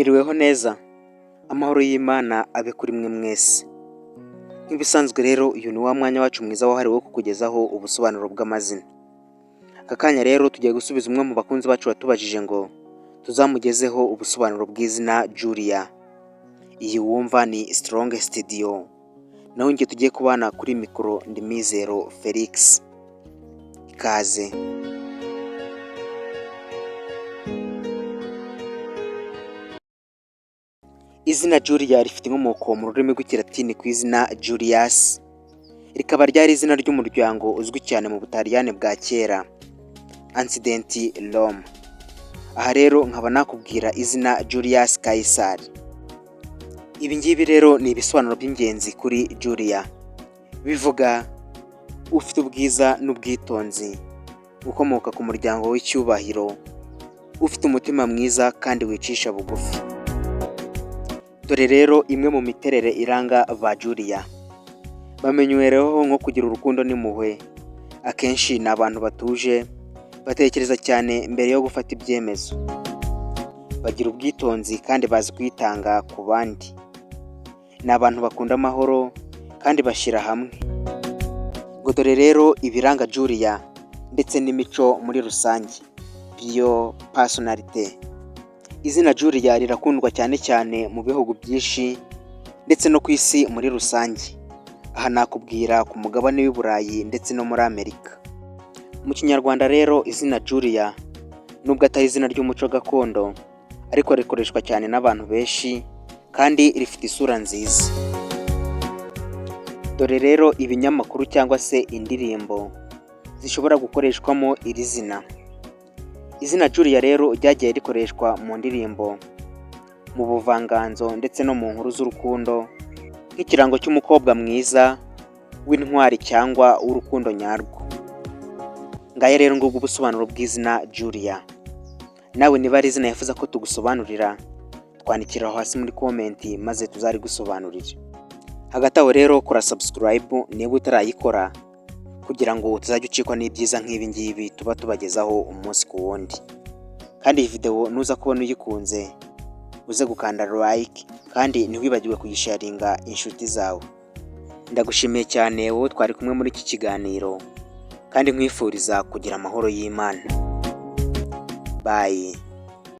Mwiriweho neza, amahoro y'Imana abe kuri mwe mwese. Nk'ibisanzwe rero uyu ni wa mwanya wacu mwiza wahariwe wo kukugezaho ubusobanuro bw'amazina. Aka kanya rero tugiye gusubiza umwe mu bakunzi bacu watubajije ngo tuzamugezeho ubusobanuro bw'izina Julia. Iyi wumva ni Strong Studio. Naho njye tugiye kubana kuri mikoro ndi Mizero Felix. Ikaze. Izina Julia rifite inkomoko mu rurimi rw'Ikilatini ku izina Julius, rikaba ryari izina ry'umuryango uzwi cyane mu Butaliyani bwa kera, Ancient Rome. Aha rero nkaba nakubwira izina Julius Caesar. Ibi ngibi rero ni ibisobanuro by'ingenzi kuri Julia, bivuga ufite ubwiza n'ubwitonzi, ukomoka ku muryango w'icyubahiro, ufite umutima mwiza kandi wicisha bugufi. Dore rero imwe mu miterere iranga ba Julia. Bamenyereweho nko kugira urukundo n'impuhwe. Akenshi ni abantu batuje, batekereza cyane mbere yo gufata ibyemezo. Bagira ubwitonzi kandi bazi kwitanga ku bandi. Ni abantu bakunda amahoro kandi bashyira hamwe. Ngo dore rero ibiranga Julia ndetse n'imico muri rusange. Bio personality. Izina Julia rirakundwa cyane cyane mu bihugu byinshi ndetse no ku isi muri rusange. Aha nakubwira ku mugabane w'i Burayi ndetse no muri Amerika. Mu Kinyarwanda rero izina Julia nubwo atari izina ry'umuco gakondo, ariko rikoreshwa cyane n'abantu benshi kandi rifite isura nziza. Dore rero ibinyamakuru cyangwa se indirimbo zishobora gukoreshwamo iri zina. Izina Julia rero ryagiye rikoreshwa mu ndirimbo, mu buvanganzo ndetse no mu nkuru z'urukundo, nk'ikirango cy'umukobwa mwiza w'intwari cyangwa w'urukundo nyarwo. Ngaya rero ngubwo ubusobanuro bw'izina Julia. Nawe niba ari izina yifuza ko tugusobanurira, twandikira aho hasi muri komenti maze tuzarigusobanurire. Hagati aho rero kora subscribe niba utarayikora, kugira ngo utazajya ucikwa n'ibyiza nk'ibi ngibi tuba tubagezaho umunsi ku wundi. Kandi iyi video nuza kubona uyikunze, uze gukanda like kandi ntiwibagirwe kuyisharinga inshuti zawe. Ndagushimiye cyane wowe twari kumwe muri iki kiganiro kandi nkwifuriza kugira amahoro y'Imana. Bye.